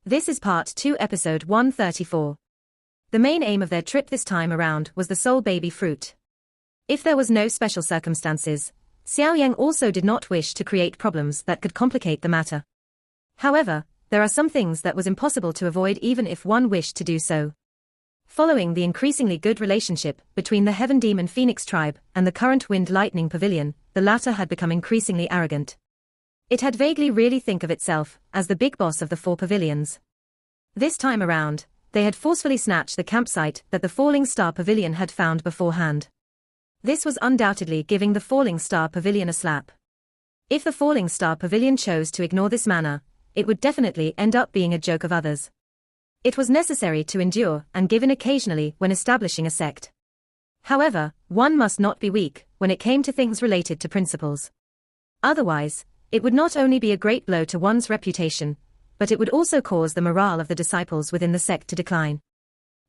This is Part 2, Episode 134. The main aim of their trip this time around was the soul baby fruit. If there was no special circumstances, Xiao Yan also did not wish to create problems that could complicate the matter. However, there are some things that was impossible to avoid even if one wished to do so. Following the increasingly good relationship between the Heaven Demon Phoenix tribe and the current Wind Lightning Pavilion, the latter had become increasingly arrogant. It had vaguely really think of itself as the big boss of the four pavilions. This time around, they had forcefully snatched the campsite that the Falling Star Pavilion had found beforehand. This was undoubtedly giving the Falling Star Pavilion a slap. If the Falling Star Pavilion chose to ignore this manner, it would definitely end up being a joke of others. It was necessary to endure and give in occasionally when establishing a sect. However, one must not be weak when it came to things related to principles. Otherwise, it would not only be a great blow to one's reputation, but it would also cause the morale of the disciples within the sect to decline.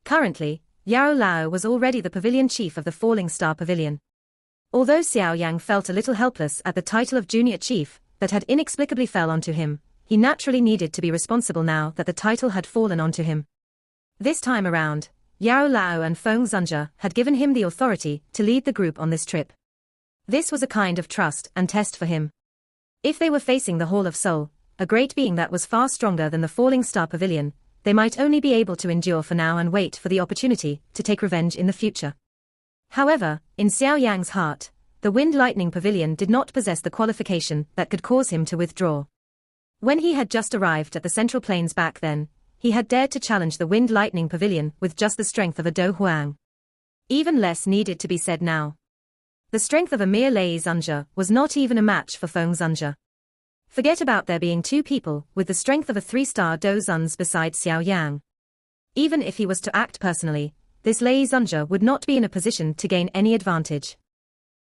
Currently, Yao Lao was already the pavilion chief of the Falling Star Pavilion. Although Xiao Yang felt a little helpless at the title of junior chief that had inexplicably fell onto him, he naturally needed to be responsible now that the title had fallen onto him. This time around, Yao Lao and Feng Zunja had given him the authority to lead the group on this trip. This was a kind of trust and test for him. If they were facing the Hall of Soul, a great being that was far stronger than the Falling Star Pavilion, they might only be able to endure for now and wait for the opportunity to take revenge in the future. However, in Xiao Yang's heart, the Wind Lightning Pavilion did not possess the qualification that could cause him to withdraw. When he had just arrived at the Central Plains back then, he had dared to challenge the Wind Lightning Pavilion with just the strength of a Do Huang. Even less needed to be said now. The strength of a mere Lei Zunja was not even a match for Feng Zunja. Forget about there being two people with the strength of a 3-star Do Zuns besides Xiao Yang. Even if he was to act personally, this Lei Zunja would not be in a position to gain any advantage.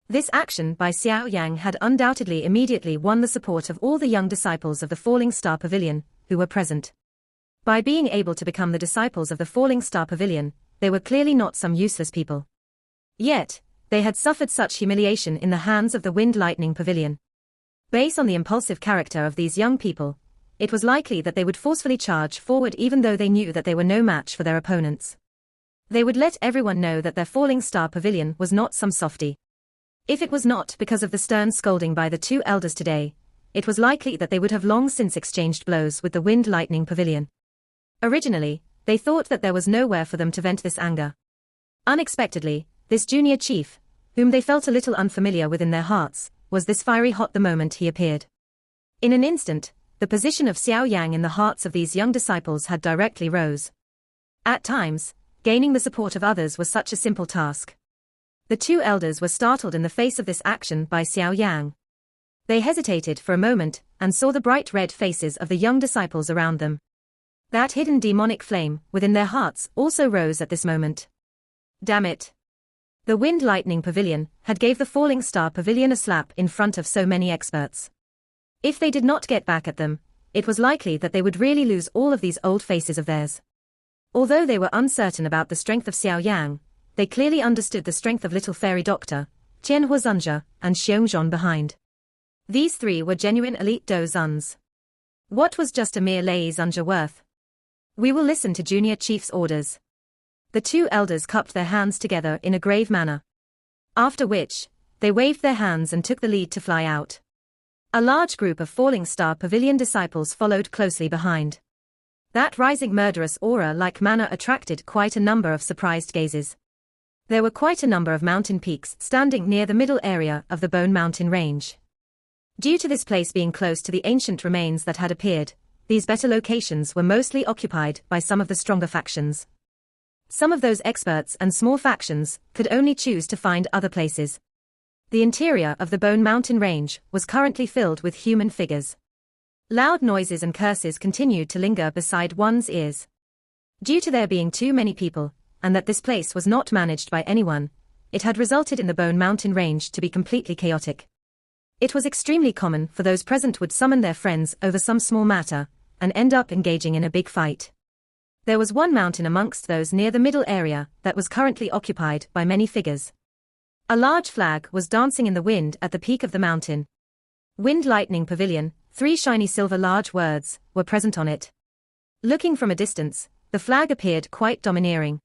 This action by Xiao Yang had undoubtedly immediately won the support of all the young disciples of the Falling Star Pavilion, who were present. By being able to become the disciples of the Falling Star Pavilion, they were clearly not some useless people. Yet, they had suffered such humiliation in the hands of the Wind Lightning Pavilion. Based on the impulsive character of these young people, it was likely that they would forcefully charge forward even though they knew that they were no match for their opponents. They would let everyone know that their Falling Star Pavilion was not some softy. If it was not because of the stern scolding by the two elders today, it was likely that they would have long since exchanged blows with the Wind Lightning Pavilion. Originally, they thought that there was nowhere for them to vent this anger. Unexpectedly, this junior chief, whom they felt a little unfamiliar with in their hearts, was this fiery hot the moment he appeared. In an instant, the position of Xiao Yang in the hearts of these young disciples had directly rose. At times, gaining the support of others was such a simple task. The two elders were startled in the face of this action by Xiao Yang. They hesitated for a moment and saw the bright red faces of the young disciples around them. That hidden demonic flame within their hearts also rose at this moment. Damn it! The Wind Lightning Pavilion had gave the Falling Star Pavilion a slap in front of so many experts. If they did not get back at them, it was likely that they would really lose all of these old faces of theirs. Although they were uncertain about the strength of Xiao Yang, they clearly understood the strength of Little Fairy Doctor, Tianhua Zunja, and Xiongzhon behind. These three were genuine elite Do Zuns. What was just a mere Lei Zunja worth? We will listen to Junior Chief's orders. The two elders cupped their hands together in a grave manner. After which, they waved their hands and took the lead to fly out. A large group of Falling Star Pavilion disciples followed closely behind. That rising murderous aura-like manner attracted quite a number of surprised gazes. There were quite a number of mountain peaks standing near the middle area of the Bone Mountain Range. Due to this place being close to the ancient remains that had appeared, these better locations were mostly occupied by some of the stronger factions. Some of those experts and small factions could only choose to find other places. The interior of the Bone Mountain Range was currently filled with human figures. Loud noises and curses continued to linger beside one's ears. Due to there being too many people, and that this place was not managed by anyone, it had resulted in the Bone Mountain Range to be completely chaotic. It was extremely common for those present would summon their friends over some small matter, and end up engaging in a big fight. There was one mountain amongst those near the middle area that was currently occupied by many figures. A large flag was dancing in the wind at the peak of the mountain. Wind Lightning Pavilion, 3 shiny silver large words, were present on it. Looking from a distance, the flag appeared quite domineering.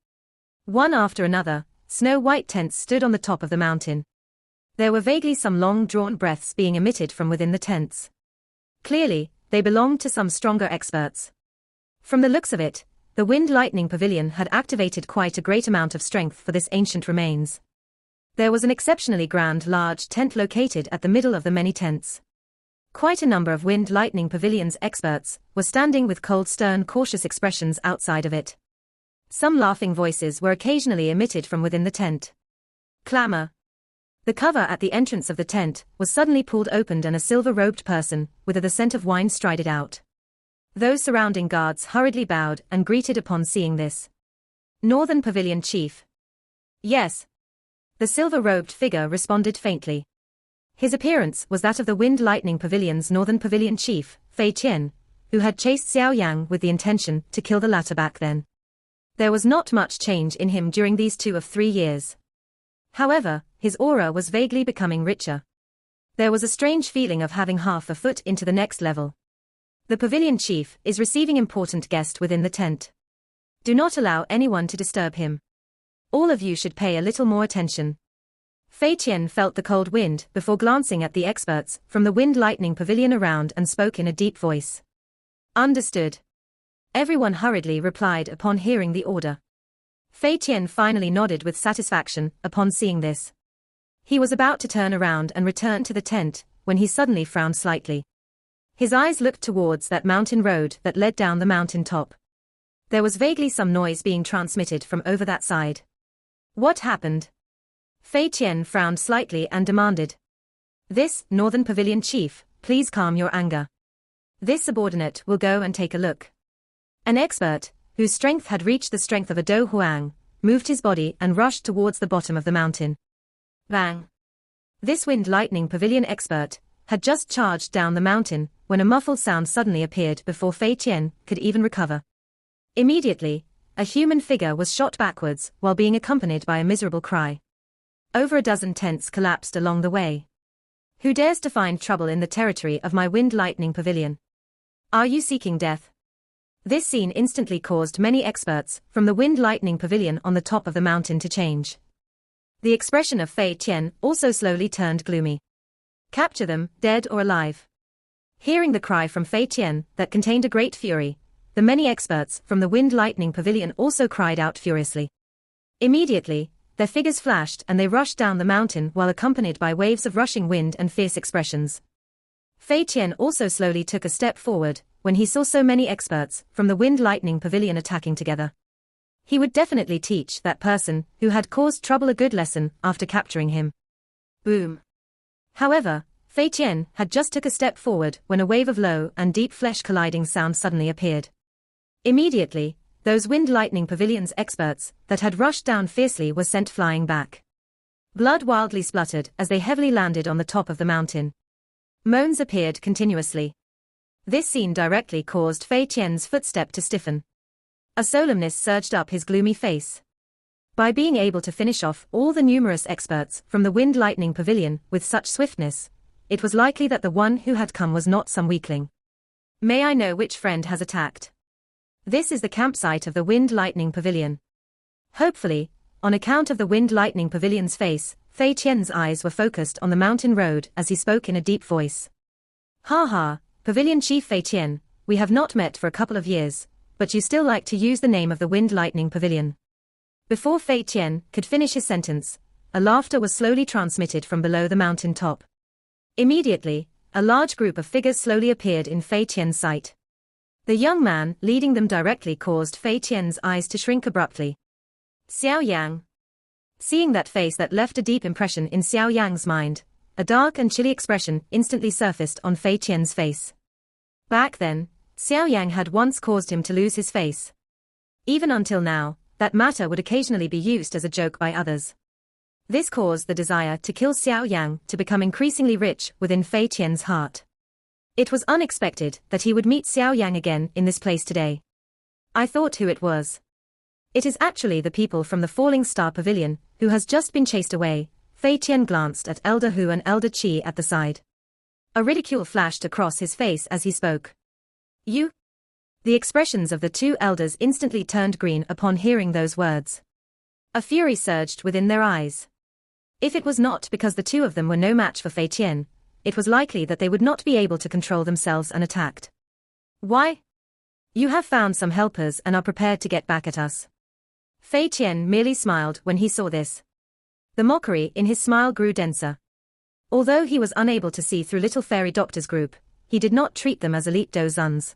One after another, snow-white tents stood on the top of the mountain. There were vaguely some long-drawn breaths being emitted from within the tents. Clearly, they belonged to some stronger experts. From the looks of it, the Wind Lightning Pavilion had activated quite a great amount of strength for this ancient remains. There was an exceptionally grand large tent located at the middle of the many tents. Quite a number of Wind Lightning Pavilion's experts were standing with cold, stern, cautious expressions outside of it. Some laughing voices were occasionally emitted from within the tent. Clamor. The cover at the entrance of the tent was suddenly pulled open and a silver-robed person, with the scent of wine, strided out. Those surrounding guards hurriedly bowed and greeted upon seeing this. Northern Pavilion Chief. Yes. The silver-robed figure responded faintly. His appearance was that of the Wind Lightning Pavilion's Northern Pavilion Chief, Fei Qian, who had chased Xiao Yan with the intention to kill the latter back then. There was not much change in him during these 2 or 3 years. However, his aura was vaguely becoming richer. There was a strange feeling of having half a foot into the next level. The pavilion chief is receiving important guest within the tent. Do not allow anyone to disturb him. All of you should pay a little more attention. Fei Qian felt the cold wind before glancing at the experts from the Wind Lightning Pavilion around and spoke in a deep voice. Understood. Everyone hurriedly replied upon hearing the order. Fei Qian finally nodded with satisfaction upon seeing this. He was about to turn around and return to the tent, when he suddenly frowned slightly. His eyes looked towards that mountain road that led down the mountain top. There was vaguely some noise being transmitted from over that side. What happened? Fei Qian frowned slightly and demanded. This, Northern Pavilion Chief, please calm your anger. This subordinate will go and take a look. An expert, whose strength had reached the strength of a Do Huang, moved his body and rushed towards the bottom of the mountain. Bang! This Wind Lightning Pavilion expert had just charged down the mountain when a muffled sound suddenly appeared before Fei Qian could even recover. Immediately, a human figure was shot backwards while being accompanied by a miserable cry. Over a dozen tents collapsed along the way. Who dares to find trouble in the territory of my Wind Lightning Pavilion? Are you seeking death? This scene instantly caused many experts from the Wind Lightning Pavilion on the top of the mountain to change. The expression of Fei Qian also slowly turned gloomy. Capture them, dead or alive. Hearing the cry from Fei Qian that contained a great fury, the many experts from the Wind Lightning Pavilion also cried out furiously. Immediately, their figures flashed and they rushed down the mountain while accompanied by waves of rushing wind and fierce expressions. Fei Qian also slowly took a step forward when he saw so many experts from the Wind Lightning Pavilion attacking together. He would definitely teach that person who had caused trouble a good lesson after capturing him. Boom. However, Fei Qian had just took a step forward when a wave of low and deep flesh colliding sound suddenly appeared. Immediately, those Wind Lightning Pavilion's experts that had rushed down fiercely were sent flying back. Blood wildly spluttered as they heavily landed on the top of the mountain. Moans appeared continuously. This scene directly caused Fei Qian's footstep to stiffen. A solemnness surged up his gloomy face. By being able to finish off all the numerous experts from the Wind Lightning Pavilion with such swiftness, it was likely that the one who had come was not some weakling. May I know which friend has attacked? This is the campsite of the Wind Lightning Pavilion. Hopefully, on account of the Wind Lightning Pavilion's face, Fei Qian's eyes were focused on the mountain road as he spoke in a deep voice. Ha ha, Pavilion Chief Fei Qian, we have not met for a couple of years, but you still like to use the name of the Wind Lightning Pavilion. Before Fei Qian could finish his sentence, a laughter was slowly transmitted from below the mountain top. Immediately, a large group of figures slowly appeared in Fei Qian's sight. The young man leading them directly caused Fei Qian's eyes to shrink abruptly. Xiao Yang. Seeing that face that left a deep impression in Xiao Yang's mind, a dark and chilly expression instantly surfaced on Fei Qian's face. Back then, Xiao Yang had once caused him to lose his face. Even until now, that matter would occasionally be used as a joke by others. This caused the desire to kill Xiao Yang to become increasingly rich within Fei Qian's heart. It was unexpected that he would meet Xiao Yang again in this place today. I thought who it was. It is actually the people from the Falling Star Pavilion, who has just been chased away. Fei Qian glanced at Elder Hu and Elder Qi at the side. A ridicule flashed across his face as he spoke. You? The expressions of the two elders instantly turned green upon hearing those words. A fury surged within their eyes. If it was not because the two of them were no match for Fei Qian, it was likely that they would not be able to control themselves unattacked. Why? You have found some helpers and are prepared to get back at us. Fei Qian merely smiled when he saw this. The mockery in his smile grew denser. Although he was unable to see through Little Fairy Doctor's group, he did not treat them as elite Dozhuns.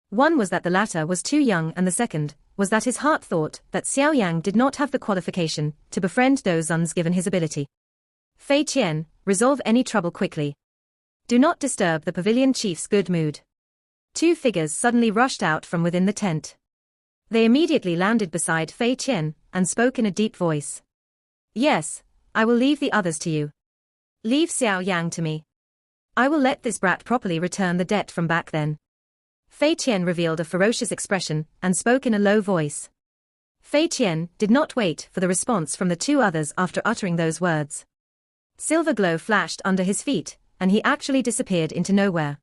One was that the latter was too young, and the second was that his heart thought that Xiao Yan did not have the qualification to befriend Dozhuns given his ability. Fei Qian, resolve any trouble quickly. Do not disturb the pavilion chief's good mood. Two figures suddenly rushed out from within the tent. They immediately landed beside Fei Qian and spoke in a deep voice. Yes, I will leave the others to you. Leave Xiao Yang to me. I will let this brat properly return the debt from back then. Fei Qian revealed a ferocious expression and spoke in a low voice. Fei Qian did not wait for the response from the two others after uttering those words. Silver glow flashed under his feet, and he actually disappeared into nowhere.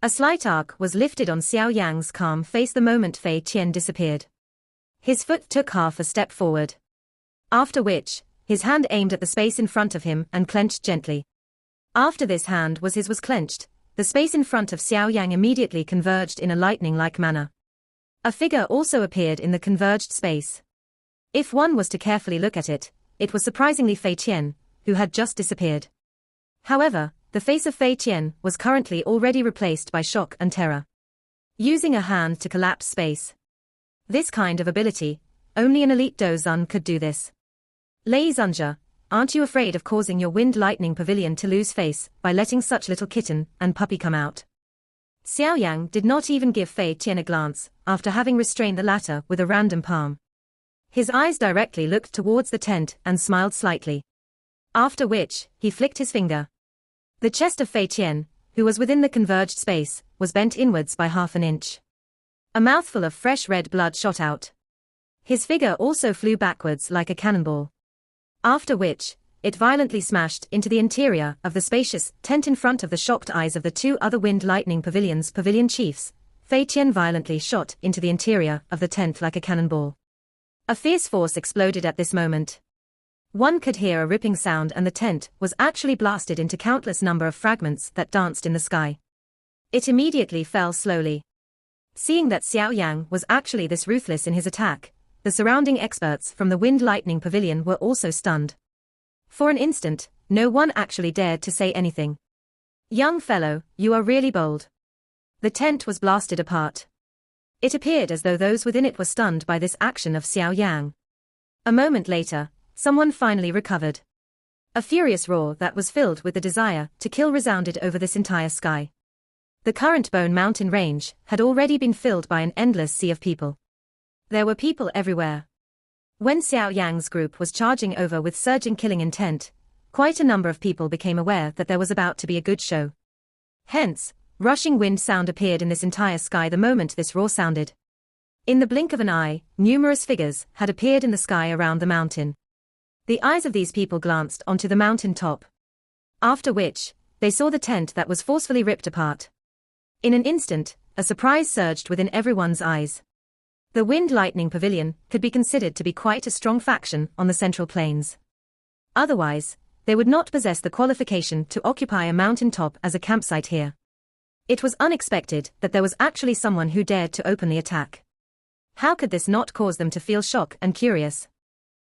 A slight arc was lifted on Xiao Yang's calm face the moment Fei Qian disappeared. His foot took half a step forward. After which, his hand aimed at the space in front of him and clenched gently. After this hand was clenched, the space in front of Xiao Yang immediately converged in a lightning-like manner. A figure also appeared in the converged space. If one was to carefully look at it, it was surprisingly Fei Qian, who had just disappeared. However, the face of Fei Qian was currently already replaced by shock and terror. Using a hand to collapse space. This kind of ability, only an elite Dozhun could do this. Lei Zunja, aren't you afraid of causing your wind lightning pavilion to lose face by letting such little kitten and puppy come out? Xiao Yang did not even give Fei Qian a glance, after having restrained the latter with a random palm. His eyes directly looked towards the tent and smiled slightly. After which, he flicked his finger. The chest of Fei Qian, who was within the converged space, was bent inwards by half an inch. A mouthful of fresh red blood shot out. His figure also flew backwards like a cannonball. After which, it violently smashed into the interior of the spacious tent in front of the shocked eyes of the two other wind lightning pavilions' pavilion chiefs. Fei Qian violently shot into the interior of the tent like a cannonball. A fierce force exploded at this moment. One could hear a ripping sound, and the tent was actually blasted into countless number of fragments that danced in the sky. It immediately fell slowly. Seeing that Xiao Yang was actually this ruthless in his attack, the surrounding experts from the Wind Lightning Pavilion were also stunned. For an instant, no one actually dared to say anything. Young fellow, you are really bold. The tent was blasted apart. It appeared as though those within it were stunned by this action of Xiao Yang. A moment later, someone finally recovered. A furious roar that was filled with the desire to kill resounded over this entire sky. The current Bone Mountain range had already been filled by an endless sea of people. There were people everywhere. When Xiao Yang's group was charging over with surging killing intent, quite a number of people became aware that there was about to be a good show. Hence, rushing wind sound appeared in this entire sky the moment this roar sounded. In the blink of an eye, numerous figures had appeared in the sky around the mountain. The eyes of these people glanced onto the mountain top. After which, they saw the tent that was forcefully ripped apart. In an instant, a surprise surged within everyone's eyes. The Wind Lightning Pavilion could be considered to be quite a strong faction on the Central Plains. Otherwise, they would not possess the qualification to occupy a mountain top as a campsite here. It was unexpected that there was actually someone who dared to openly attack. How could this not cause them to feel shock and curious?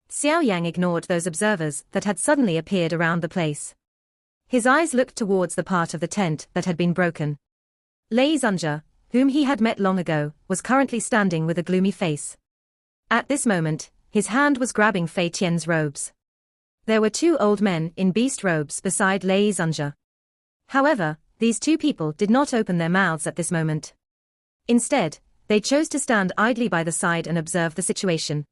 Xiao Yang ignored those observers that had suddenly appeared around the place. His eyes looked towards the part of the tent that had been broken. Lei Zunja, whom he had met long ago, was currently standing with a gloomy face. At this moment, his hand was grabbing Fei Qian's robes. There were two old men in beast robes beside Lei Zunja. However, these two people did not open their mouths at this moment. Instead, they chose to stand idly by the side and observe the situation.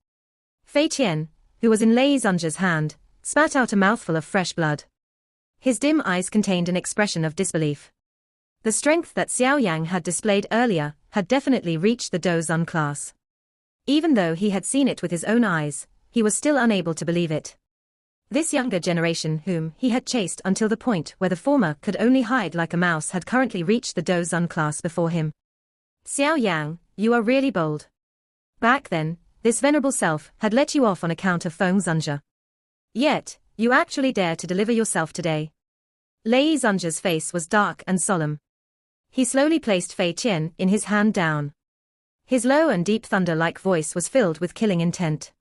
Fei Qian, who was in Lei Zunja's hand, spat out a mouthful of fresh blood. His dim eyes contained an expression of disbelief. The strength that Xiao Yang had displayed earlier had definitely reached the Dozhun class. Even though he had seen it with his own eyes, he was still unable to believe it. This younger generation whom he had chased until the point where the former could only hide like a mouse had currently reached the Dozhun class before him. Xiao Yang, you are really bold. Back then, this venerable self had let you off on account of Feng Zunja. Yet, you actually dare to deliver yourself today. Lei Zunja's face was dark and solemn. He slowly placed Fei Qian in his hand down. His low and deep thunder-like voice was filled with killing intent.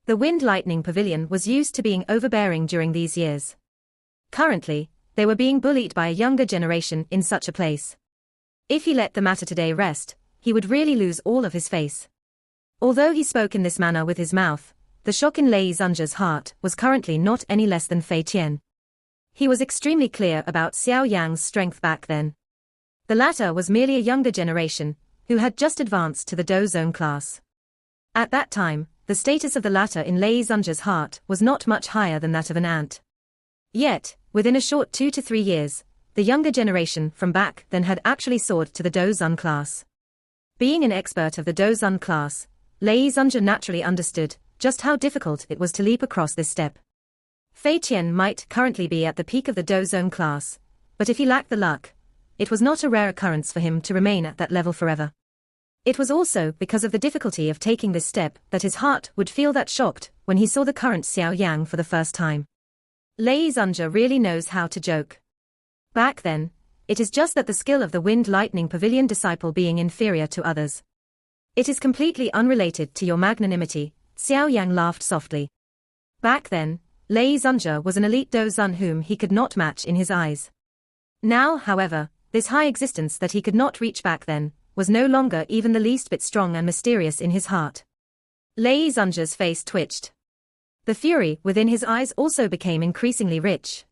The Wind Lightning Pavilion was used to being overbearing during these years. Currently, they were being bullied by a younger generation in such a place. If he let the matter today rest, he would really lose all of his face. Although he spoke in this manner with his mouth, the shock in Lei Zunja's heart was currently not any less than Fei Qian. He was extremely clear about Xiao Yang's strength back then. The latter was merely a younger generation, who had just advanced to the Do Zone class. At that time, the status of the latter in Lei Zunja's heart was not much higher than that of an ant. Yet, within a short 2 to 3 years, the younger generation from back then had actually soared to the Do Zun class. Being an expert of the Do Zun class, Lei Zunja naturally understood just how difficult it was to leap across this step. Fei Qian might currently be at the peak of the Do Zone class, but if he lacked the luck, it was not a rare occurrence for him to remain at that level forever. It was also because of the difficulty of taking this step that his heart would feel that shocked when he saw the current Xiao Yang for the first time. Lei Zunja really knows how to joke. Back then, it is just that the skill of the Wind Lightning Pavilion disciple being inferior to others. It is completely unrelated to your magnanimity, Xiao Yang laughed softly. Back then, Lei Zunja was an elite Do Zun whom he could not match in his eyes. Now, however, this high existence that he could not reach back then, was no longer even the least bit strong and mysterious in his heart. Lei Zunja's face twitched. The fury within his eyes also became increasingly rich.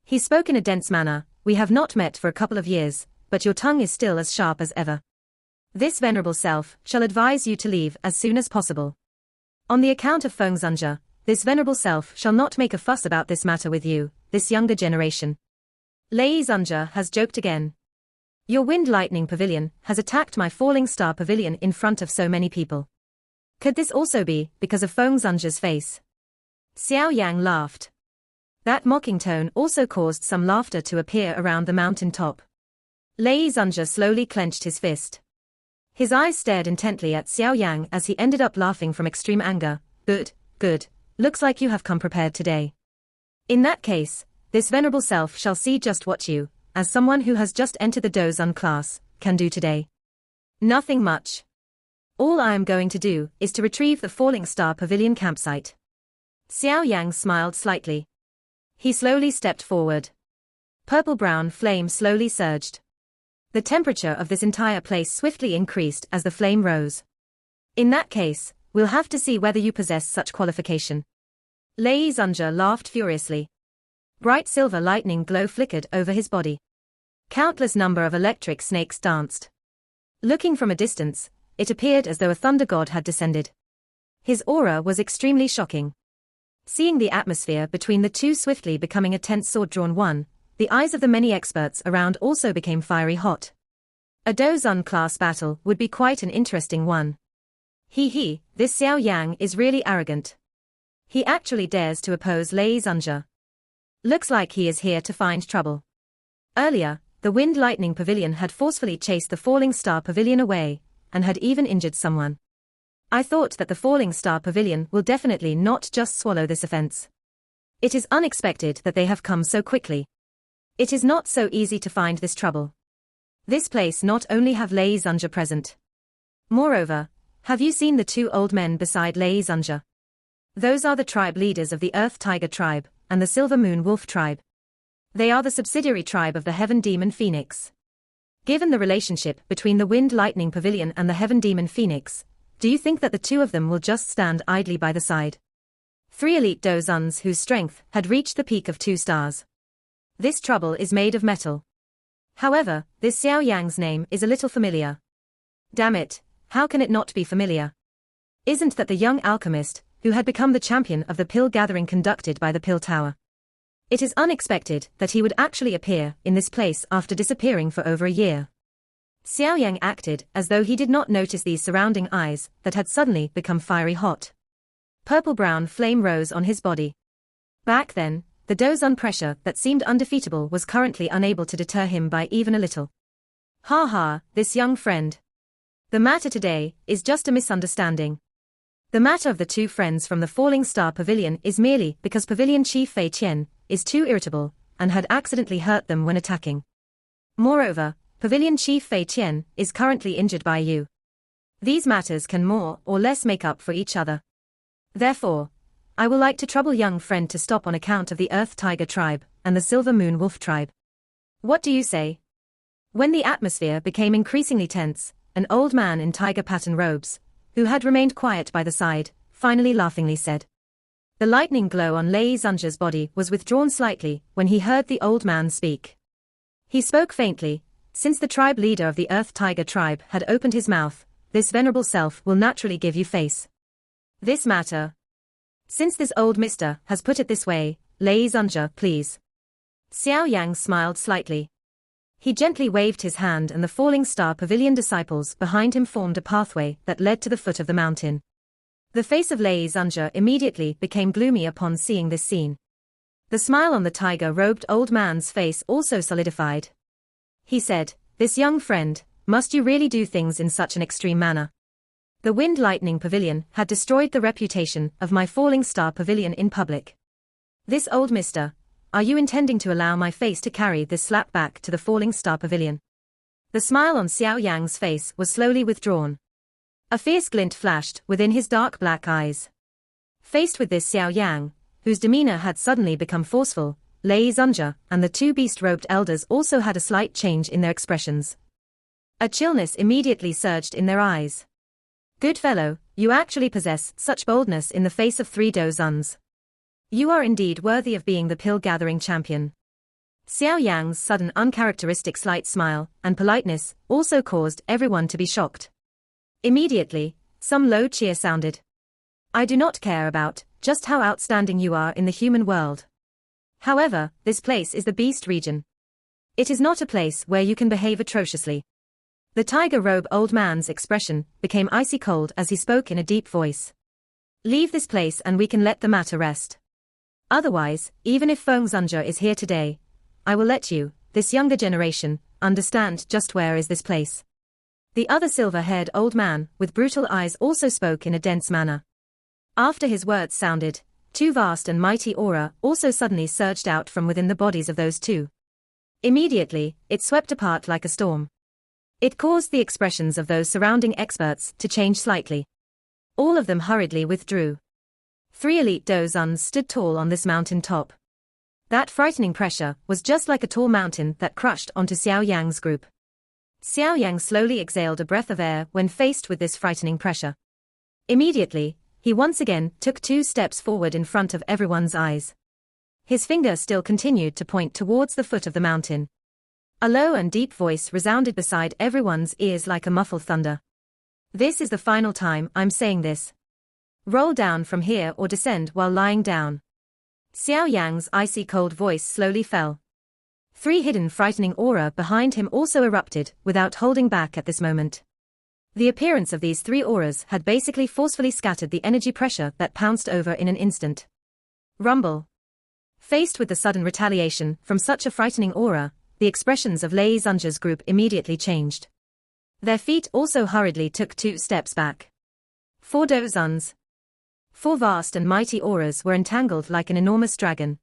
He spoke in a dense manner, "We have not met for a couple of years, but your tongue is still as sharp as ever. This venerable self shall advise you to leave as soon as possible. On the account of Feng Zunja, this venerable self shall not make a fuss about this matter with you, this younger generation." Lei Zunja has joked again. "Your Wind Lightning Pavilion has attacked my Falling Star Pavilion in front of so many people. Could this also be because of Feng Zunja's face?" Xiao Yang laughed. That mocking tone also caused some laughter to appear around the mountain top. Lei Zunja slowly clenched his fist. His eyes stared intently at Xiao Yang as he ended up laughing from extreme anger. Good, good, looks like you have come prepared today. In that case, this venerable self shall see just what you, as someone who has just entered the Do Zun class, can do today. Nothing much. All I am going to do is to retrieve the Falling Star Pavilion campsite. Xiao Yang smiled slightly. He slowly stepped forward. Purple-brown flame slowly surged. The temperature of this entire place swiftly increased as the flame rose. In that case, we'll have to see whether you possess such qualification. Lei Zunja laughed furiously. Bright silver lightning glow flickered over his body. Countless number of electric snakes danced. Looking from a distance, it appeared as though a thunder god had descended. His aura was extremely shocking. Seeing the atmosphere between the two swiftly becoming a tense sword-drawn one, the eyes of the many experts around also became fiery hot. A Do Zun class battle would be quite an interesting one. This Xiao Yang is really arrogant. He actually dares to oppose Lei Zunja. Looks like he is here to find trouble. Earlier, the Wind Lightning Pavilion had forcefully chased the Falling Star Pavilion away, and had even injured someone. I thought that the Falling Star Pavilion will definitely not just swallow this offense. It is unexpected that they have come so quickly. It is not so easy to find this trouble. This place not only have Lei Zunja present. Moreover, have you seen the two old men beside Lei Zunja? Those are the tribe leaders of the Earth Tiger tribe, and the Silver Moon Wolf tribe. They are the subsidiary tribe of the Heaven Demon Phoenix. Given the relationship between the Wind Lightning Pavilion and the Heaven Demon Phoenix, do you think that the two of them will just stand idly by the side? 3 elite Do Zuns whose strength had reached the peak of 2 stars. This trouble is made of metal. However, this Xiao Yang's name is a little familiar. Damn it, how can it not be familiar? Isn't that the young alchemist, who had become the champion of the pill gathering conducted by the Pill Tower? It is unexpected that he would actually appear in this place after disappearing for over a year. Xiao Yang acted as though he did not notice these surrounding eyes that had suddenly become fiery hot. Purple-brown flame rose on his body. Back then, the Do Zun pressure that seemed undefeatable was currently unable to deter him by even a little. Ha ha, this young friend. The matter today is just a misunderstanding. The matter of the two friends from the Falling Star Pavilion is merely because Pavilion Chief Fei Qian is too irritable and had accidentally hurt them when attacking. Moreover, Pavilion Chief Fei Qian is currently injured by you. These matters can more or less make up for each other. Therefore, I will like to trouble young friend to stop on account of the Earth Tiger tribe and the Silver Moon Wolf tribe. What do you say? When the atmosphere became increasingly tense, an old man in tiger pattern robes, who had remained quiet by the side, finally laughingly said. The lightning glow on Lei Zunja's body was withdrawn slightly when he heard the old man speak. He spoke faintly. Since the tribe leader of the Earth Tiger tribe had opened his mouth, this venerable self will naturally give you face. This matter. Since this old mister has put it this way, Lei Zunja, please. Xiao Yang smiled slightly. He gently waved his hand and the Falling Star Pavilion disciples behind him formed a pathway that led to the foot of the mountain. The face of Lei Zunja immediately became gloomy upon seeing this scene. The smile on the tiger-robed old man's face also solidified. He said, "This young friend, must you really do things in such an extreme manner? The Wind Lightning Pavilion had destroyed the reputation of my Falling Star Pavilion in public. This old mister, are you intending to allow my face to carry this slap back to the Falling Star Pavilion?" The smile on Xiao Yang's face was slowly withdrawn. A fierce glint flashed within his dark black eyes. Faced with this Xiao Yang, whose demeanor had suddenly become forceful, Lei Zunja and the two beast-robed elders also had a slight change in their expressions. A chillness immediately surged in their eyes. Good fellow, you actually possess such boldness in the face of three Dozuns. You are indeed worthy of being the pill-gathering champion. Xiao Yang's sudden uncharacteristic slight smile and politeness also caused everyone to be shocked. Immediately, some low cheer sounded. I do not care about just how outstanding you are in the human world. However, this place is the beast region. It is not a place where you can behave atrociously. The tiger robe old man's expression became icy cold as he spoke in a deep voice. Leave this place and we can let the matter rest. Otherwise, even if Feng Zunja is here today, I will let you, this younger generation, understand just where is this place. The other silver-haired old man with brutal eyes also spoke in a dense manner. After his words sounded, two vast and mighty aura also suddenly surged out from within the bodies of those two. Immediately, it swept apart like a storm. It caused the expressions of those surrounding experts to change slightly. All of them hurriedly withdrew. Three elite Dozuns stood tall on this mountain top. That frightening pressure was just like a tall mountain that crushed onto Xiao Yang's group. Xiao Yang slowly exhaled a breath of air when faced with this frightening pressure. Immediately, he once again took 2 steps forward in front of everyone's eyes. His finger still continued to point towards the foot of the mountain. A low and deep voice resounded beside everyone's ears like a muffled thunder. This is the final time I'm saying this. Roll down from here or descend while lying down. Xiao Yang's icy cold voice slowly fell. 3 hidden frightening aura behind him also erupted without holding back at this moment. The appearance of these 3 auras had basically forcefully scattered the energy pressure that pounced over in an instant. Rumble. Faced with the sudden retaliation from such a frightening aura, the expressions of Lei Zunja's group immediately changed. Their feet also hurriedly took 2 steps back. 4 Dozuns. 4 vast and mighty auras were entangled like an enormous dragon.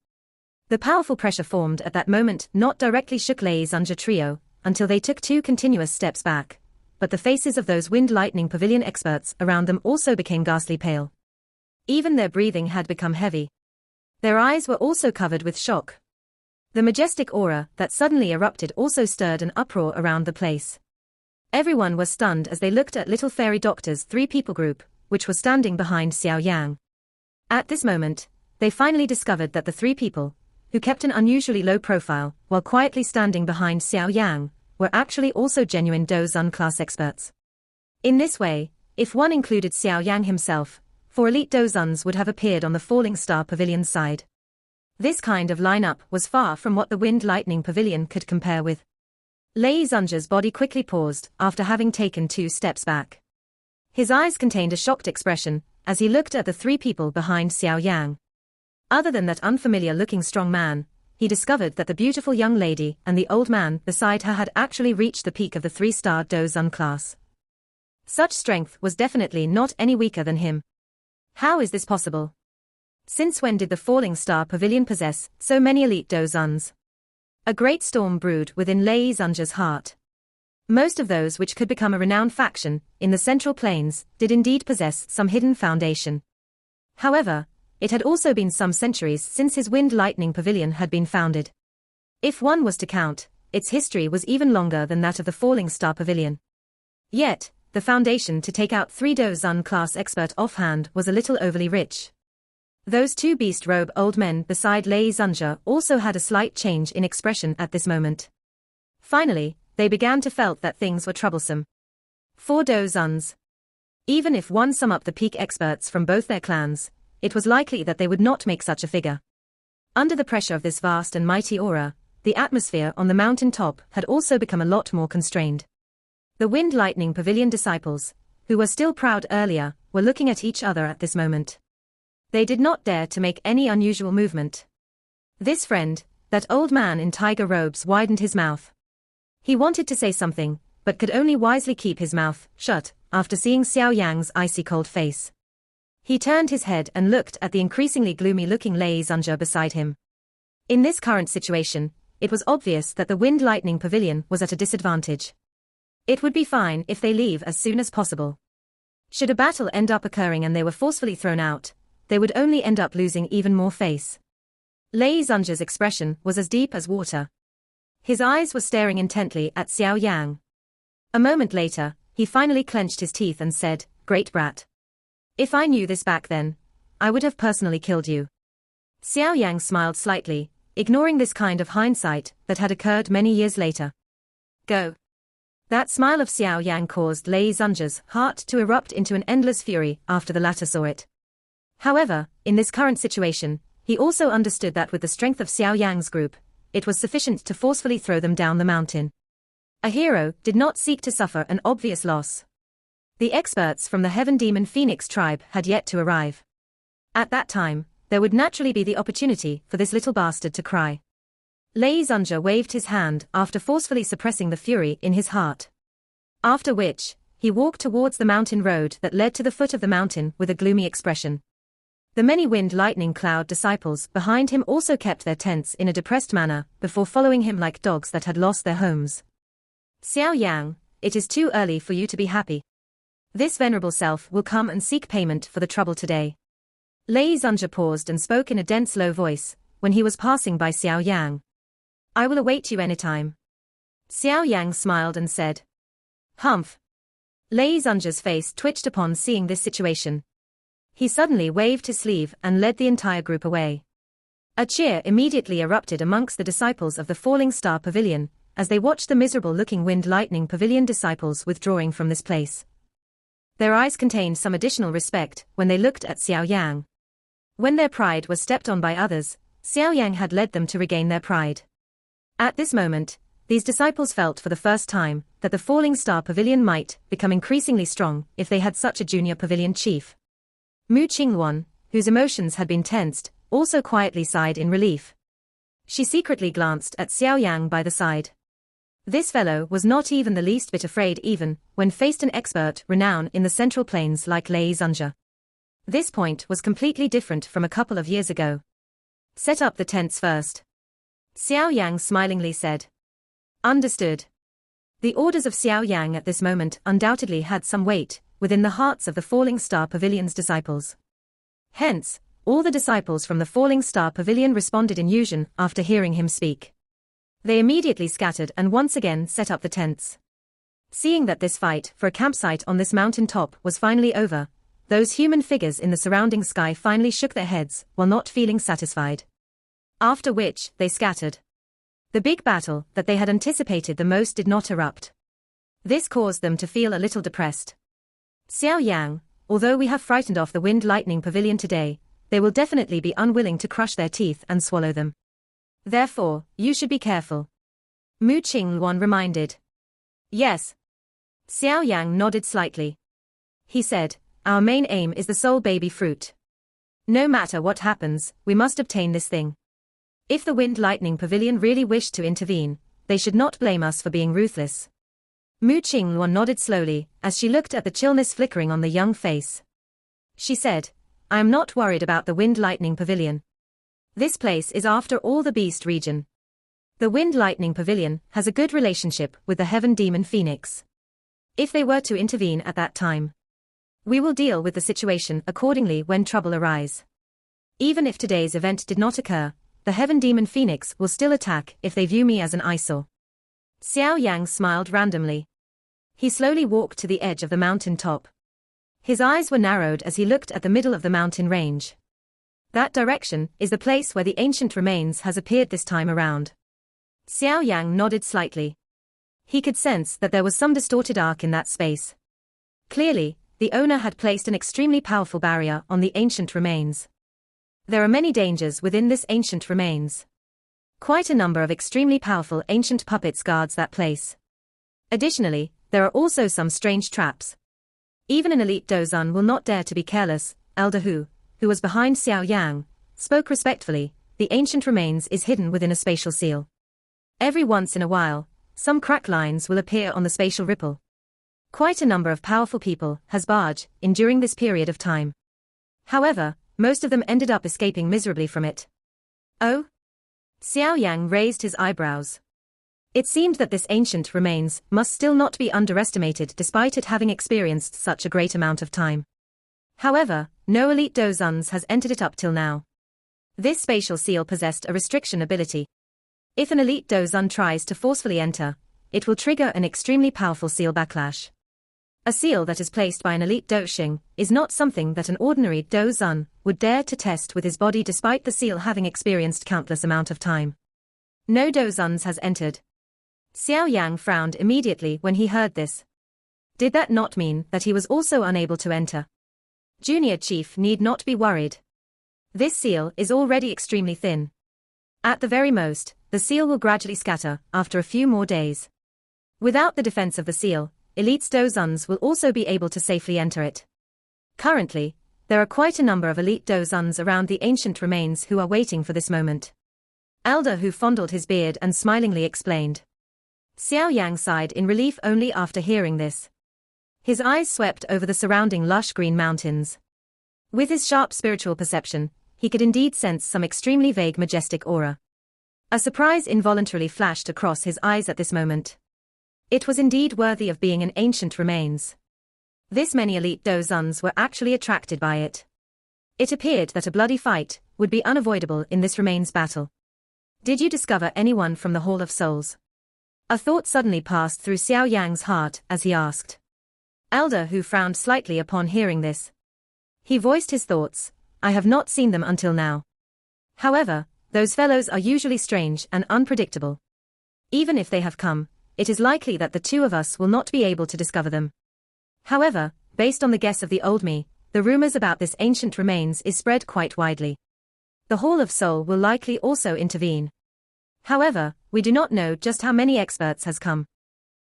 The powerful pressure formed at that moment not directly shook Lei Zunja trio until they took 2 continuous steps back, but the faces of those Wind Lightning Pavilion experts around them also became ghastly pale. Even their breathing had become heavy. Their eyes were also covered with shock. The majestic aura that suddenly erupted also stirred an uproar around the place. Everyone was stunned as they looked at Little Fairy Doctor's 3 people group, which was standing behind Xiao Yang. At this moment, they finally discovered that the 3 people, who kept an unusually low profile while quietly standing behind Xiao Yang, were actually also genuine Dozun class experts. In this way, if one included Xiao Yang himself, 4 elite Dozuns would have appeared on the Falling Star Pavilion's side. This kind of lineup was far from what the Wind Lightning Pavilion could compare with. Lei Zunja's body quickly paused after having taken 2 steps back. His eyes contained a shocked expression as he looked at the 3 people behind Xiao Yang. Other than that unfamiliar-looking strong man, he discovered that the beautiful young lady and the old man beside her had actually reached the peak of the 3-star Dozun class. Such strength was definitely not any weaker than him. How is this possible? Since when did the Falling Star Pavilion possess so many elite Dozuns? A great storm brewed within Lei Zunja's heart. Most of those which could become a renowned faction in the Central Plains did indeed possess some hidden foundation. However, it had also been some centuries since his Wind Lightning Pavilion had been founded. If one was to count, its history was even longer than that of the Falling Star Pavilion. Yet, the foundation to take out 3 Dozun class expert offhand was a little overly rich. Those 2 beast robe old men beside Lei Zunja also had a slight change in expression at this moment. Finally, they began to felt that things were troublesome. 4 Dozuns. Even if one sum up the peak experts from both their clans, it was likely that they would not make such a figure. Under the pressure of this vast and mighty aura, the atmosphere on the mountain top had also become a lot more constrained. The Wind Lightning Pavilion disciples, who were still proud earlier, were looking at each other at this moment. They did not dare to make any unusual movement. This friend, that old man in tiger robes, widened his mouth. He wanted to say something, but could only wisely keep his mouth shut after seeing Xiao Yang's icy cold face. He turned his head and looked at the increasingly gloomy-looking Lei Zunja beside him. In this current situation, it was obvious that the Wind Lightning Pavilion was at a disadvantage. It would be fine if they leave as soon as possible. Should a battle end up occurring and they were forcefully thrown out, they would only end up losing even more face. Lei Zunja's expression was as deep as water. His eyes were staring intently at Xiao Yang. A moment later, he finally clenched his teeth and said, "Great brat. If I knew this back then, I would have personally killed you." Xiao Yang smiled slightly, ignoring this kind of hindsight that had occurred many years later. Go. That smile of Xiao Yang caused Lei Zunja's heart to erupt into an endless fury after the latter saw it. However, in this current situation, he also understood that with the strength of Xiao Yang's group, it was sufficient to forcefully throw them down the mountain. A hero did not seek to suffer an obvious loss. The experts from the Heaven Demon Phoenix tribe had yet to arrive. At that time, there would naturally be the opportunity for this little bastard to cry. Lei Zunja waved his hand after forcefully suppressing the fury in his heart. After which, he walked towards the mountain road that led to the foot of the mountain with a gloomy expression. The many Wind Lightning Cloud disciples behind him also kept their tents in a depressed manner before following him like dogs that had lost their homes. Xiao Yang, it is too early for you to be happy. This venerable self will come and seek payment for the trouble today. Lei Zunja paused and spoke in a dense low voice, when he was passing by Xiao Yang. I will await you anytime. Xiao Yang smiled and said. Humph. Lei Zunja's face twitched upon seeing this situation. He suddenly waved his sleeve and led the entire group away. A cheer immediately erupted amongst the disciples of the Falling Star Pavilion, as they watched the miserable-looking Wind Lightning Pavilion disciples withdrawing from this place. Their eyes contained some additional respect when they looked at Xiao Yang. When their pride was stepped on by others, Xiao Yang had led them to regain their pride. At this moment, these disciples felt for the first time that the Falling Star Pavilion might become increasingly strong if they had such a junior pavilion chief. Mu Qingluan, whose emotions had been tensed, also quietly sighed in relief. She secretly glanced at Xiao Yang by the side. This fellow was not even the least bit afraid even when faced an expert renown in the Central Plains like Lei Zunja. This point was completely different from a couple of years ago. Set up the tents first. Xiao Yang smilingly said. Understood. The orders of Xiao Yang at this moment undoubtedly had some weight within the hearts of the Falling Star Pavilion's disciples. Hence, all the disciples from the Falling Star Pavilion responded in unison after hearing him speak. They immediately scattered and once again set up the tents. Seeing that this fight for a campsite on this mountain top was finally over, those human figures in the surrounding sky finally shook their heads while not feeling satisfied. After which, they scattered. The big battle that they had anticipated the most did not erupt. This caused them to feel a little depressed. Xiao Yang, although we have frightened off the Wind Lightning Pavilion today, they will definitely be unwilling to crush their teeth and swallow them. Therefore, you should be careful. Mu Qingluan reminded. Yes. Xiao Yang nodded slightly. He said, our main aim is the soul baby fruit. No matter what happens, we must obtain this thing. If the Wind Lightning Pavilion really wished to intervene, they should not blame us for being ruthless. Mu Qingluan nodded slowly, as she looked at the chillness flickering on the young face. She said, I am not worried about the Wind Lightning Pavilion. This place is after all the Beast region. The Wind Lightning Pavilion has a good relationship with the Heaven Demon Phoenix. If they were to intervene at that time, we will deal with the situation accordingly when trouble arise. Even if today's event did not occur, the Heaven Demon Phoenix will still attack if they view me as an eyesore. Xiao Yan smiled randomly. He slowly walked to the edge of the mountain top. His eyes were narrowed as he looked at the middle of the mountain range. That direction is the place where the ancient remains has appeared this time around. Xiao Yan nodded slightly. He could sense that there was some distorted arc in that space. Clearly, the owner had placed an extremely powerful barrier on the ancient remains. There are many dangers within this ancient remains. Quite a number of extremely powerful ancient puppets guards that place. Additionally, there are also some strange traps. Even an elite Dozun will not dare to be careless. Elder Hu, who was behind Xiao Yang, spoke respectfully. The ancient remains is hidden within a spatial seal. Every once in a while, some crack lines will appear on the spatial ripple. Quite a number of powerful people has barged in during this period of time. However, most of them ended up escaping miserably from it. Oh? Xiao Yang raised his eyebrows. It seemed that this ancient remains must still not be underestimated despite it having experienced such a great amount of time. However, no elite Dozuns has entered it up till now. This spatial seal possessed a restriction ability. If an elite Dozun tries to forcefully enter, it will trigger an extremely powerful seal backlash. A seal that is placed by an elite Doxing is not something that an ordinary Dozun would dare to test with his body despite the seal having experienced countless amount of time. No Dozuns has entered. Xiao Yang frowned immediately when he heard this. Did that not mean that he was also unable to enter? Junior Chief need not be worried. This seal is already extremely thin. At the very most, the seal will gradually scatter after a few more days. Without the defense of the seal, elite Dozuns will also be able to safely enter it. Currently, there are quite a number of elite Dozuns around the ancient remains who are waiting for this moment. Elder Hu fondled his beard and smilingly explained. Xiao Yang sighed in relief only after hearing this. His eyes swept over the surrounding lush green mountains. With his sharp spiritual perception, he could indeed sense some extremely vague majestic aura. A surprise involuntarily flashed across his eyes at this moment. It was indeed worthy of being an ancient remains. This many elite Dozuns were actually attracted by it. It appeared that a bloody fight would be unavoidable in this remains battle. Did you discover anyone from the Hall of Souls? A thought suddenly passed through Xiao Yang's heart as he asked. Elder Hu frowned slightly upon hearing this. He voiced his thoughts. I have not seen them until now. However, those fellows are usually strange and unpredictable. Even if they have come, it is likely that the two of us will not be able to discover them. However, based on the guess of the old me, the rumors about this ancient remains is spread quite widely. The Hall of Soul will likely also intervene. However, we do not know just how many experts has come.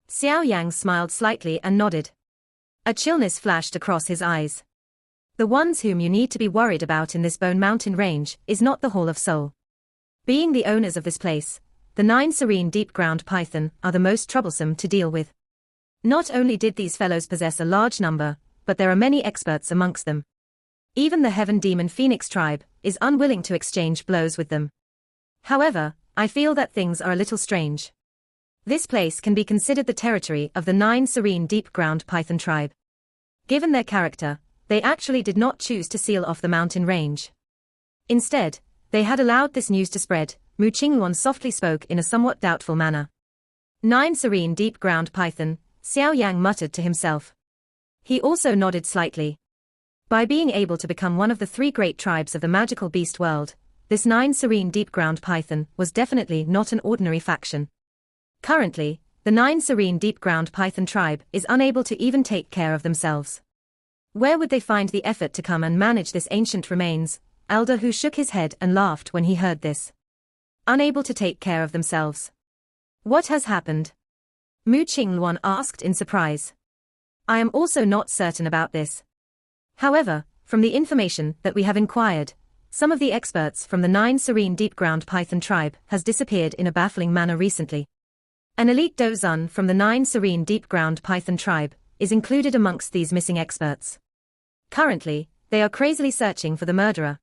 Xiao Yang smiled slightly and nodded. A chillness flashed across his eyes. The ones whom you need to be worried about in this Bone Mountain range is not the Hall of Soul. Being the owners of this place, the 9 serene deep-ground python are the most troublesome to deal with. Not only did these fellows possess a large number, but there are many experts amongst them. Even the Heaven Demon Phoenix tribe is unwilling to exchange blows with them. However, I feel that things are a little strange. This place can be considered the territory of the 9 serene deep-ground python tribe. Given their character, they actually did not choose to seal off the mountain range. Instead, they had allowed this news to spread. Mu Qingluan softly spoke in a somewhat doubtful manner. 9 serene deep-ground python, Xiao Yang muttered to himself. He also nodded slightly. By being able to become one of the 3 great tribes of the magical beast world, this 9 serene deep-ground python was definitely not an ordinary faction. Currently, the 9 serene deep-ground python tribe is unable to even take care of themselves. Where would they find the effort to come and manage this ancient remains? Elder Hu shook his head and laughed when he heard this. Unable to take care of themselves. What has happened? Mu Qingluan asked in surprise. I am also not certain about this. However, from the information that we have inquired, some of the experts from the 9 serene deep-ground python tribe has disappeared in a baffling manner recently. An elite dozun from the 9 serene deep-ground python tribe is included amongst these missing experts. Currently, they are crazily searching for the murderer.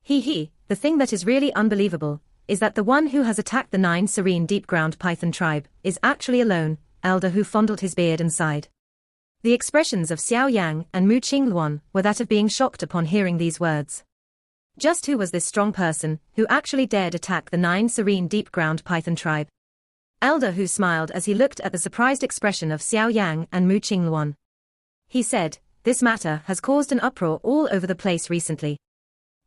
The thing that is really unbelievable is that the one who has attacked the 9 serene deep-ground python tribe is actually alone, Elder Hu fondled his beard and sighed. The expressions of Xiao Yan and Mu Qingluan were that of being shocked upon hearing these words. Just who was this strong person who actually dared attack the 9 serene deep-ground python tribe? Elder Hu smiled as he looked at the surprised expression of Xiao Yang and Mu Qingluan. He said, "This matter has caused an uproar all over the place recently.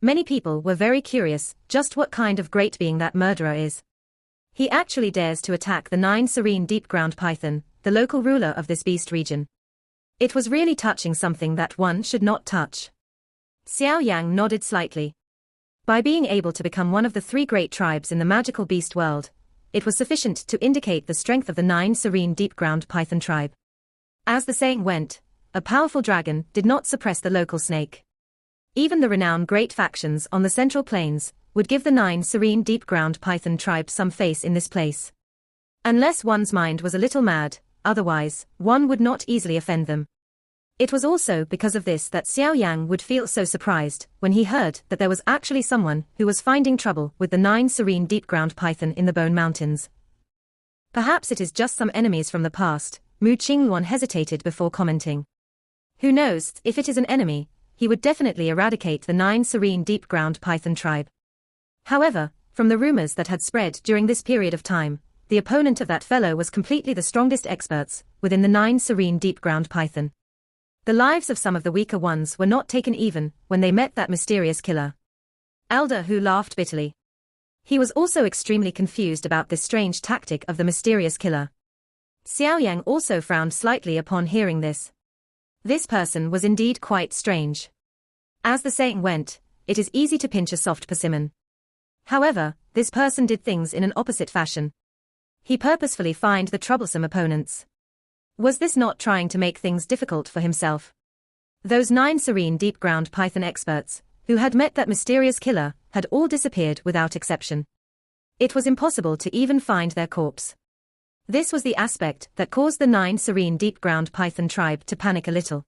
Many people were very curious just what kind of great being that murderer is. He actually dares to attack the 9 serene deep-ground python, the local ruler of this beast region. It was really touching, something that one should not touch." Xiao Yang nodded slightly. By being able to become one of the 3 great tribes in the magical beast world, it was sufficient to indicate the strength of the 9 serene deep-ground python tribe. As the saying went, a powerful dragon did not suppress the local snake. Even the renowned great factions on the Central Plains would give the 9 serene deep-ground python tribe some face in this place. Unless one's mind was a little mad, otherwise, one would not easily offend them. It was also because of this that Xiao Yang would feel so surprised when he heard that there was actually someone who was finding trouble with the 9 serene deep-ground python in the Bone Mountains. Perhaps it is just some enemies from the past, Mu Qingluan hesitated before commenting. Who knows, if it is an enemy, he would definitely eradicate the 9 serene deep-ground python tribe. However, from the rumors that had spread during this period of time, the opponent of that fellow was completely the strongest experts within the 9 serene deep-ground python. The lives of some of the weaker ones were not taken even when they met that mysterious killer. Elder Hu laughed bitterly. He was also extremely confused about this strange tactic of the mysterious killer. Xiao Yang also frowned slightly upon hearing this. This person was indeed quite strange. As the saying went, it is easy to pinch a soft persimmon. However, this person did things in an opposite fashion. He purposefully found the troublesome opponents. Was this not trying to make things difficult for himself? Those 9 serene deep-ground python experts, who had met that mysterious killer, had all disappeared without exception. It was impossible to even find their corpse. This was the aspect that caused the 9 serene deep-ground python tribe to panic a little.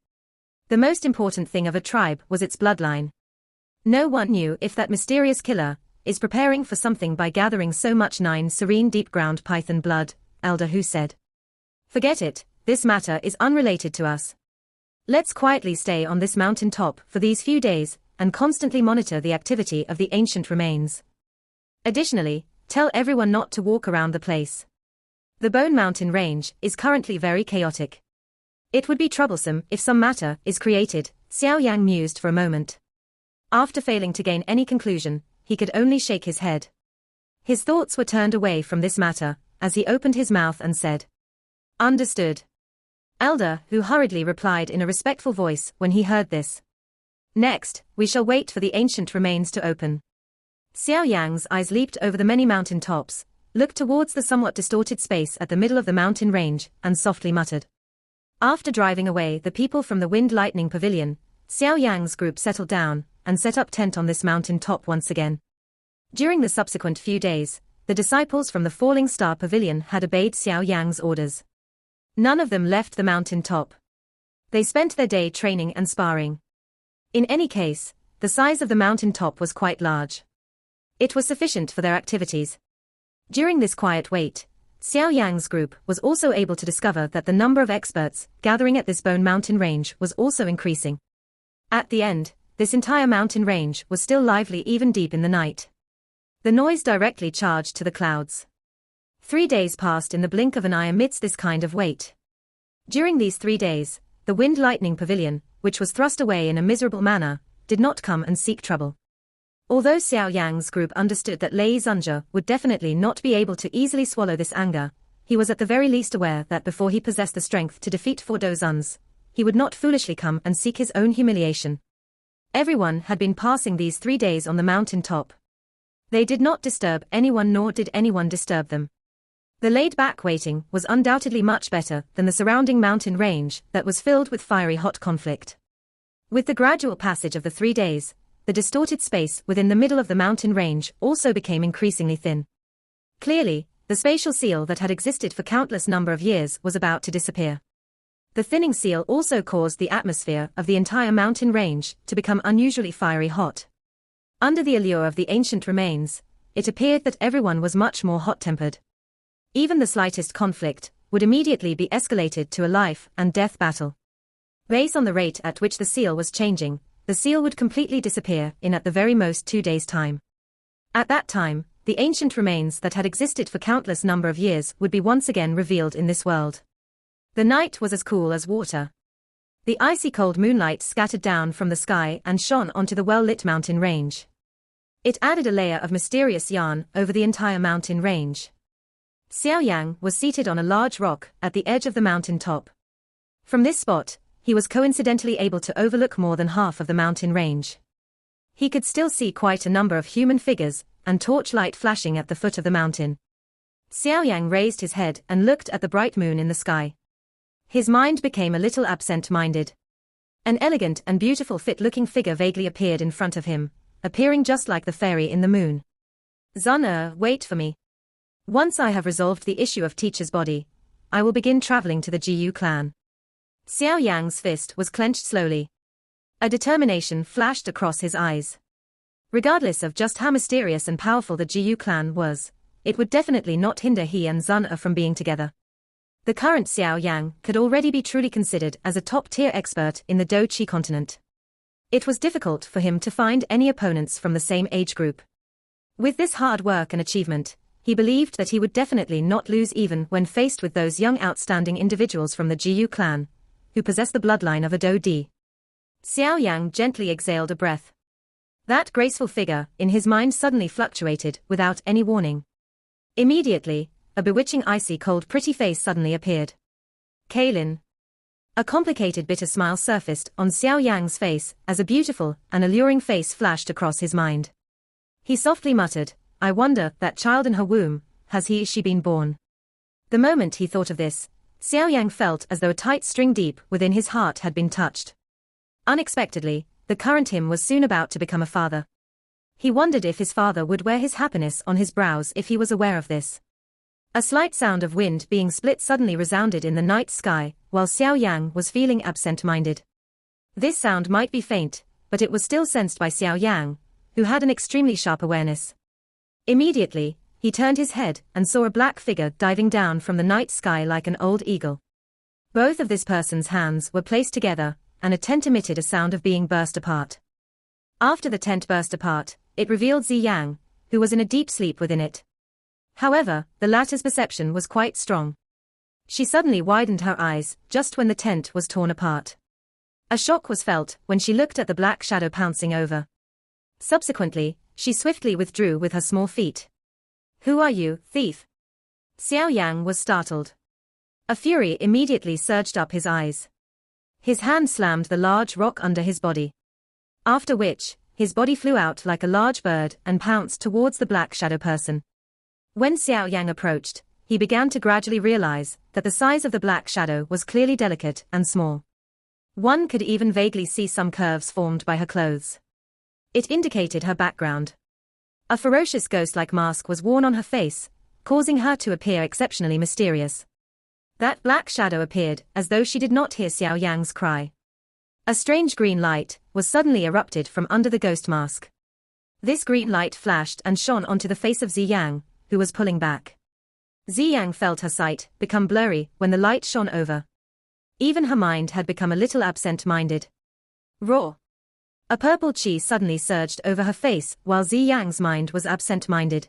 The most important thing of a tribe was its bloodline. No one knew if that mysterious killer is preparing for something by gathering so much 9 serene deep-ground python blood, Elder Hu said. Forget it. This matter is unrelated to us. Let's quietly stay on this mountain top for these few days and constantly monitor the activity of the ancient remains. Additionally, tell everyone not to walk around the place. The Bone Mountain range is currently very chaotic. It would be troublesome if some matter is created, Xiao Yang mused for a moment. After failing to gain any conclusion, he could only shake his head. His thoughts were turned away from this matter as he opened his mouth and said, "Understood." Elder Hu hurriedly replied in a respectful voice when he heard this. "Next, we shall wait for the ancient remains to open." Xiao Yang's eyes leaped over the many mountain tops, looked towards the somewhat distorted space at the middle of the mountain range, and softly muttered. After driving away the people from the Wind Lightning Pavilion, Xiao Yang's group settled down and set up tent on this mountain top once again. During the subsequent few days, the disciples from the Falling Star Pavilion had obeyed Xiao Yang's orders. None of them left the mountain top. They spent their day training and sparring. In any case, the size of the mountain top was quite large. It was sufficient for their activities. During this quiet wait, Xiao Yang's group was also able to discover that the number of experts gathering at this Bone Mountain range was also increasing. At the end, this entire mountain range was still lively even deep in the night. The noise directly charged to the clouds. 3 days passed in the blink of an eye amidst this kind of wait. During these 3 days, the Wind Lightning Pavilion, which was thrust away in a miserable manner, did not come and seek trouble. Although Xiao Yang's group understood that Lei Zunja would definitely not be able to easily swallow this anger, he was at the very least aware that before he possessed the strength to defeat 4 dozuns, he would not foolishly come and seek his own humiliation. Everyone had been passing these 3 days on the mountain top. They did not disturb anyone, nor did anyone disturb them. The laid-back waiting was undoubtedly much better than the surrounding mountain range that was filled with fiery hot conflict. With the gradual passage of the 3 days, the distorted space within the middle of the mountain range also became increasingly thin. Clearly, The spatial seal that had existed for countless number of years was about to disappear. The thinning seal also caused the atmosphere of the entire mountain range to become unusually fiery hot. Under the allure of the ancient remains, it appeared that everyone was much more hot-tempered. Even the slightest conflict would immediately be escalated to a life-and-death battle. Based on the rate at which the seal was changing, the seal would completely disappear in at the very most 2 days' time. At that time, the ancient remains that had existed for countless number of years would be once again revealed in this world. The night was as cool as water. The icy cold moonlight scattered down from the sky and shone onto the well-lit mountain range. It added a layer of mysterious yarn over the entire mountain range. Xiao Yan was seated on a large rock at the edge of the mountain top. From this spot, he was coincidentally able to overlook more than half of the mountain range. He could still see quite a number of human figures and torchlight flashing at the foot of the mountain. Xiao Yan raised his head and looked at the bright moon in the sky. His mind became a little absent-minded. An elegant and beautiful fit-looking figure vaguely appeared in front of him, appearing just like the fairy in the moon. Zun, wait for me. Once I have resolved the issue of Teacher's body, I will begin traveling to the Jiyu clan. Xiao Yang's fist was clenched slowly. A determination flashed across his eyes. Regardless of just how mysterious and powerful the Jiyu clan was, it would definitely not hinder he and Zun from being together. The current Xiao Yang could already be truly considered as a top-tier expert in the Do-Chi continent. It was difficult for him to find any opponents from the same age group. With this hard work and achievement, he believed that he would definitely not lose even when faced with those young outstanding individuals from the Jiyu clan, who possess the bloodline of a Do-Di. Xiao Yang gently exhaled a breath. That graceful figure in his mind suddenly fluctuated without any warning. Immediately, a bewitching icy cold pretty face suddenly appeared. Kaylin. A complicated bitter smile surfaced on Xiao Yang's face as a beautiful and alluring face flashed across his mind. He softly muttered, I wonder, that child in her womb, has she been born? The moment he thought of this, Xiao Yang felt as though a tight string deep within his heart had been touched. Unexpectedly, the current him was soon about to become a father. He wondered if his father would wear his happiness on his brows if he was aware of this. A slight sound of wind being split suddenly resounded in the night sky, while Xiao Yang was feeling absent-minded. This sound might be faint, but it was still sensed by Xiao Yang, who had an extremely sharp awareness. Immediately, he turned his head and saw a black figure diving down from the night sky like an old eagle. Both of this person's hands were placed together, and a tent emitted a sound of being burst apart. After the tent burst apart, it revealed Ziyang, who was in a deep sleep within it. However, the latter's perception was quite strong. She suddenly widened her eyes just when the tent was torn apart. A shock was felt when she looked at the black shadow pouncing over. Subsequently, she swiftly withdrew with her small feet. Who are you, thief? Xiao Yang was startled. A fury immediately surged up his eyes. His hand slammed the large rock under his body. After which, his body flew out like a large bird and pounced towards the black shadow person. When Xiao Yang approached, he began to gradually realize that the size of the black shadow was clearly delicate and small. One could even vaguely see some curves formed by her clothes. It indicated her background. A ferocious ghost-like mask was worn on her face, causing her to appear exceptionally mysterious. That black shadow appeared as though she did not hear Xiao Yang's cry. A strange green light was suddenly erupted from under the ghost mask. This green light flashed and shone onto the face of Ziyang, who was pulling back. Ziyang felt her sight become blurry when the light shone over. Even her mind had become a little absent-minded. Raw. A purple chi suddenly surged over her face while Ziyang's mind was absent-minded.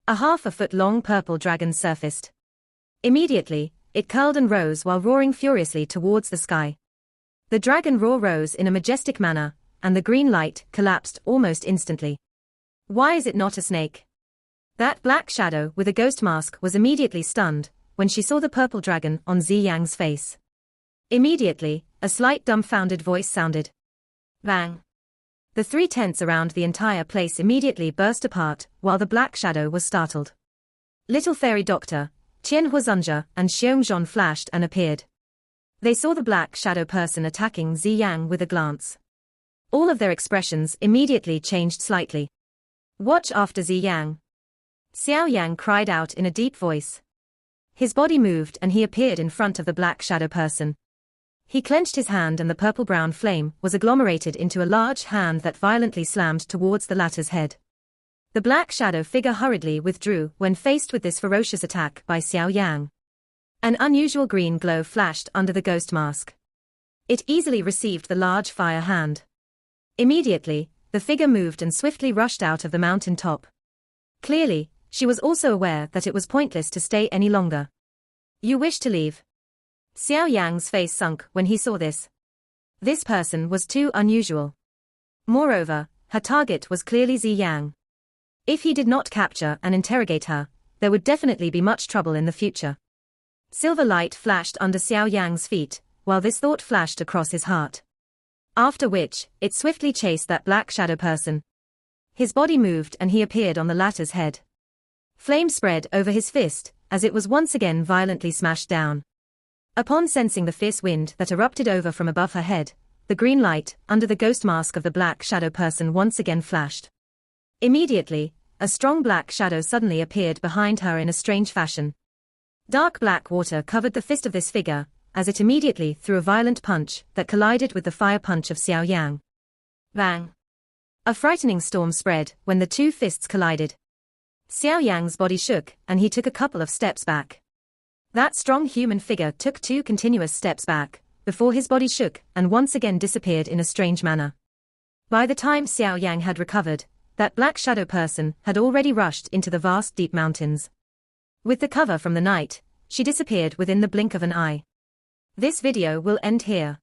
A half-a-foot-long purple dragon surfaced. Immediately, it curled and rose while roaring furiously towards the sky. The dragon roar rose in a majestic manner, and the green light collapsed almost instantly. Why is it not a snake? That black shadow with a ghost mask was immediately stunned when she saw the purple dragon on Ziyang's face. Immediately, a slight dumbfounded voice sounded. Bang! The 3 tents around the entire place immediately burst apart while the black shadow was startled. Little fairy doctor, Qian Huazunja and Xiong Zhon flashed and appeared. They saw the black shadow person attacking Ziyang with a glance. All of their expressions immediately changed slightly. Watch after Ziyang. Xiao Yan cried out in a deep voice. His body moved and he appeared in front of the black shadow person. He clenched his hand and the purple-brown flame was agglomerated into a large hand that violently slammed towards the latter's head. The black shadow figure hurriedly withdrew when faced with this ferocious attack by Xiao Yang. An unusual green glow flashed under the ghost mask. It easily received the large fire hand. Immediately, the figure moved and swiftly rushed out of the mountain top. Clearly, she was also aware that it was pointless to stay any longer. You wish to leave? Xiao Yang's face sunk when he saw this. This person was too unusual. Moreover, her target was clearly Zi Yang. If he did not capture and interrogate her, there would definitely be much trouble in the future. Silver light flashed under Xiao Yang's feet, while this thought flashed across his heart. After which, it swiftly chased that black shadow person. His body moved and he appeared on the latter's head. Flame spread over his fist, as it was once again violently smashed down. Upon sensing the fierce wind that erupted over from above her head, the green light under the ghost mask of the black shadow person once again flashed. Immediately, a strong black shadow suddenly appeared behind her in a strange fashion. Dark black water covered the fist of this figure, as it immediately threw a violent punch that collided with the fire punch of Xiao Yang. Bang! A frightening storm spread when the two fists collided. Xiao Yang's body shook and he took a couple of steps back. That strong human figure took 2 continuous steps back, before his body shook and once again disappeared in a strange manner. By the time Xiao Yang had recovered, that black shadow person had already rushed into the vast deep mountains. With the cover from the night, she disappeared within the blink of an eye. This video will end here.